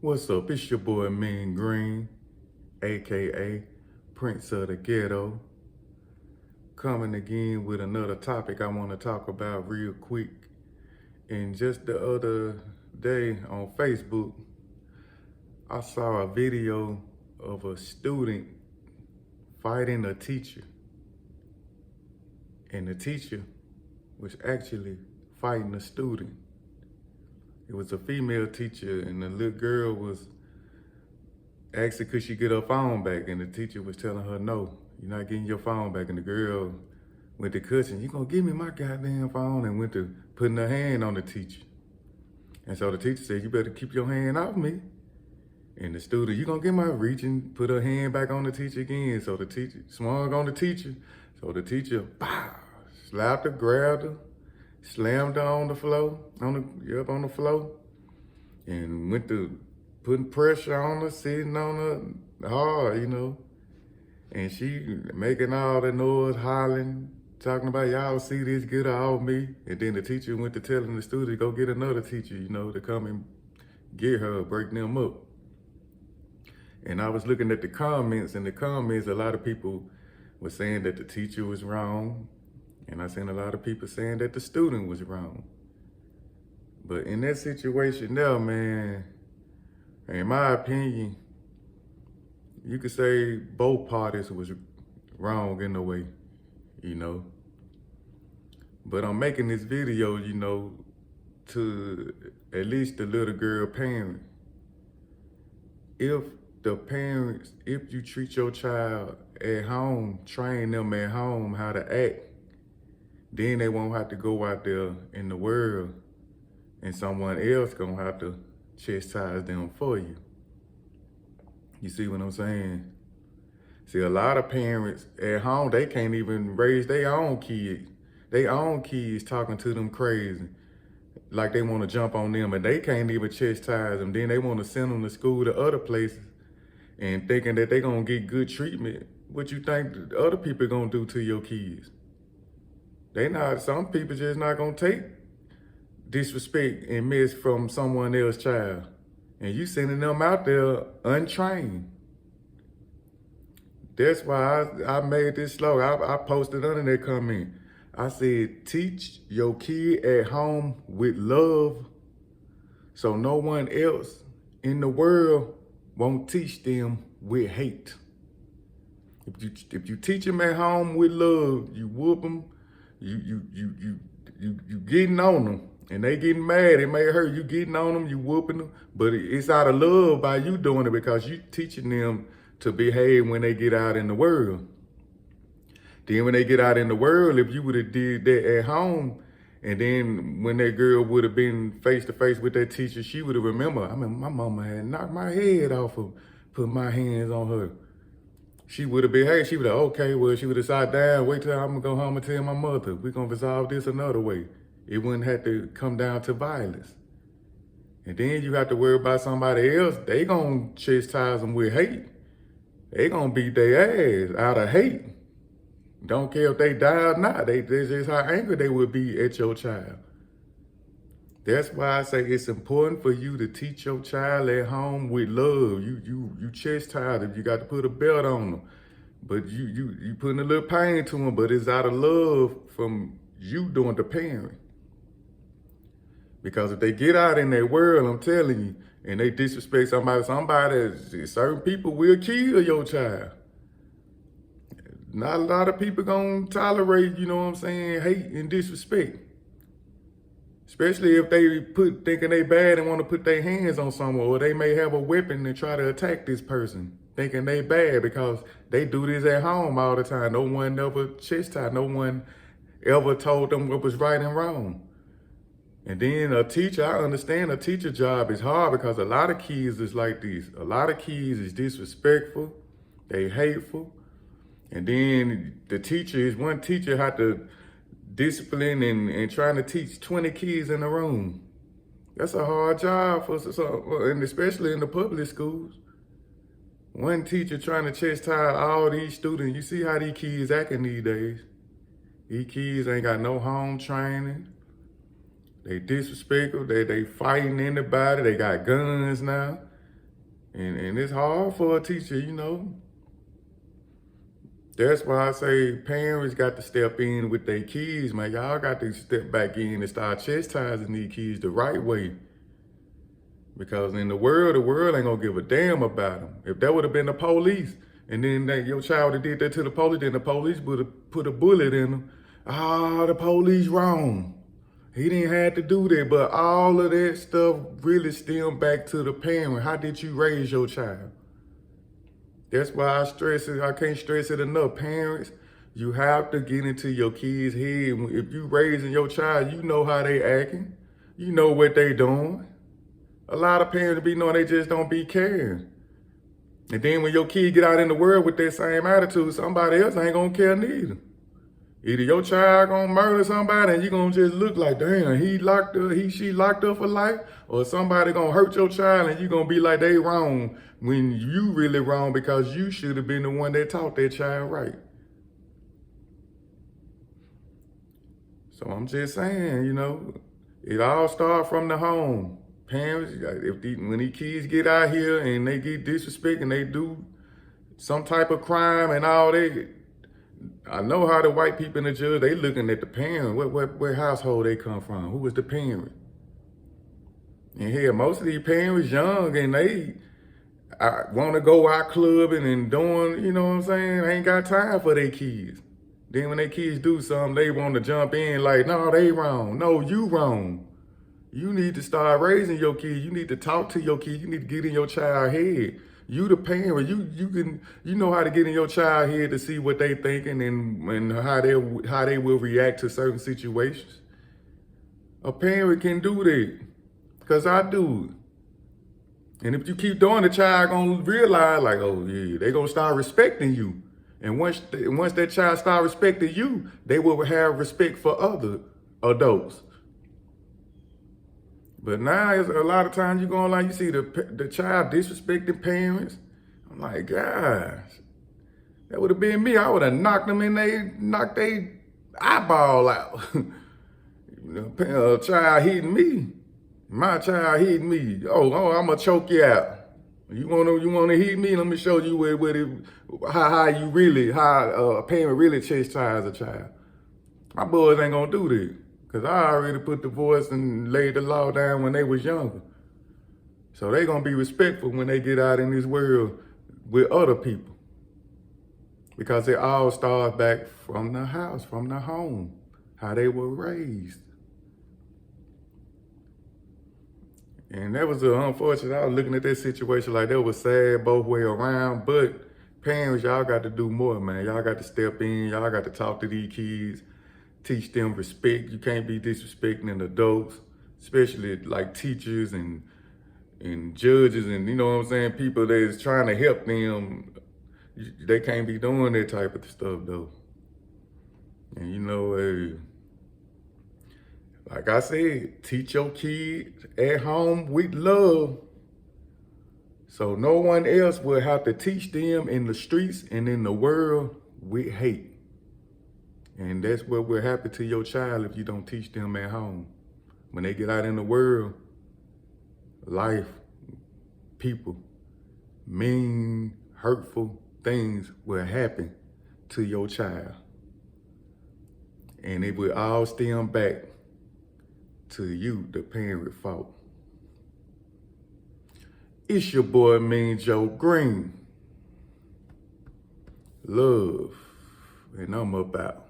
What's up? It's your boy Mean Green, aka Prince of the Ghetto, coming again with another topic I want to talk about real quick. And just the other day on Facebook, I saw a video of a student fighting a teacher. And the teacher was actually fighting a student. It was a female teacher, and the little girl was asking could she get her phone back, and the teacher was telling her, no, you're not getting your phone back. And the girl went to cussing, you gonna give me my goddamn phone, and went to putting her hand on the teacher. And so the teacher said, you better keep your hand off me. And the student, you gonna get my reaching, put her hand back on the teacher again. So the teacher swung on the teacher. So the teacher, pow, slapped her, grabbed her, slammed her on the floor, on the floor, and went to putting pressure on her, sitting on her hard, and she making all the noise, hollering, talking about y'all see this, get her off me. And then the teacher went to telling the student, go get another teacher, to come and get her, break them up. And I was looking at the comments, and the comments, a lot of people were saying that the teacher was wrong. And I seen a lot of people saying that the student was wrong. But in that situation now, man, in my opinion, you could say both parties was wrong in a way, But I'm making this video, to at least the little girl parent. If you treat your child at home, train them at home how to act, then they won't have to go out there in the world and someone else gonna have to chastise them for you. You see what I'm saying? See, a lot of parents at home, they can't even raise their own kids. Their own kids talking to them crazy, like they want to jump on them, and they can't even chastise them. Then they want to send them to school to other places and thinking that they gonna get good treatment. What you think the other people gonna do to your kids? Some people just not gonna take disrespect and mess from someone else's child. And you sending them out there untrained. That's why I made this slogan. I posted under that comment. I said, teach your kid at home with love so no one else in the world won't teach them with hate. If you teach them at home with love, you whoop them, you getting on them, and they getting mad. It may hurt. You getting on them, you whooping them, but it's out of love by you doing it because you teaching them to behave when they get out in the world. Then when they get out in the world, if you would have did that at home, and then when that girl would have been face to face with that teacher, she would have remembered, my mama had knocked my head off of putting my hands on her. She would have behaved. She would have, okay, well, she would have sat down, wait till I'm going to go home and tell my mother. We're going to resolve this another way. It wouldn't have to come down to violence. And then you have to worry about somebody else. They going to chastise them with hate. They going to beat their ass out of hate. Don't care if they die or not. That's just how angry they would be at your child. That's why I say it's important for you to teach your child at home with love. You chastise them. You got to put a belt on them. But you putting a little pain to them, but it's out of love from you doing the parent. Because if they get out in that world, I'm telling you, and they disrespect somebody, certain people will kill your child. Not a lot of people gonna tolerate, hate and disrespect. Especially if they thinking they bad and want to put their hands on someone, or they may have a weapon and try to attack this person, thinking they bad because they do this at home all the time. No one ever chastised, no one ever told them what was right and wrong. And then a teacher, I understand a teacher job is hard because a lot of kids is like this. A lot of kids is disrespectful, they hateful. And then one teacher had to discipline and trying to teach 20 kids in a room. That's a hard job and especially in the public schools. One teacher trying to chastise all these students. You see how these kids acting these days. These kids ain't got no home training. They disrespectful, they fighting anybody, they got guns now. And it's hard for a teacher, you know. That's why I say parents got to step in with their kids, man. Y'all got to step back in and start chastising these kids the right way. Because in the world ain't gonna give a damn about them. If that would have been the police, and then your child would have did that to the police, then the police would have put a bullet in them. Ah, the police wrong. He didn't have to do that, but all of that stuff really stem back to the parent. How did you raise your child? That's why I stress it. I can't stress it enough. Parents, you have to get into your kids' head. If you raising your child, you know how they acting. You know what they doing. A lot of parents be knowing they just don't be caring. And then when your kid get out in the world with that same attitude, somebody else ain't gonna care neither. Either your child gonna murder somebody and you gonna just look like, damn, she locked up for life, or somebody gonna hurt your child and you gonna be like they wrong when you really wrong because you should have been the one that taught that child right. So I'm just saying, you know, it all starts from the home. Parents, when these kids get out here and they get disrespected and they do some type of crime and all that, I know how the white people in the judge, they looking at the parent, what household they come from, who was the parent. And here, most of these parents young and they want to go out clubbing and doing, you know what I'm saying, they ain't got time for their kids. Then when their kids do something, they want to jump in like, no, they wrong. No, you wrong. You need to start raising your kids. You need to talk to your kids. You need to get in your child's head. You the parent. You know how to get in your child's head to see what they thinking and how they will react to certain situations. A parent can do that, cause I do. And if you keep doing, the child gonna realize like, oh yeah, they gonna start respecting you. And once that child start respecting you, they will have respect for other adults. But now, a lot of times you go online, you see the child disrespecting parents. I'm like, gosh, that would have been me. I would have knocked them knocked their eyeball out. A child hitting me. My child hitting me. Oh, I'm gonna choke you out. You wanna hit me? Let me show you how a parent really chastise a child. My boys ain't gonna do that. Because I already put the voice and laid the law down when they was younger. So they going to be respectful when they get out in this world with other people. Because it all starts back from the house, from the home, how they were raised. And that was unfortunate. I was looking at that situation like that was sad both way around. But parents, y'all got to do more, man. Y'all got to step in. Y'all got to talk to these kids. Teach them respect. You can't be disrespecting adults, especially like teachers and judges and, you know what I'm saying, people that is trying to help them. They can't be doing that type of stuff though. And you know, like I said, teach your kids at home with love, so no one else will have to teach them in the streets and in the world with hate. And that's what will happen to your child if you don't teach them at home. When they get out in the world, life, people, mean, hurtful things will happen to your child. And it will all stem back to you, the parent fault. It's your boy, Mean Joe Green. Love, and I'm about.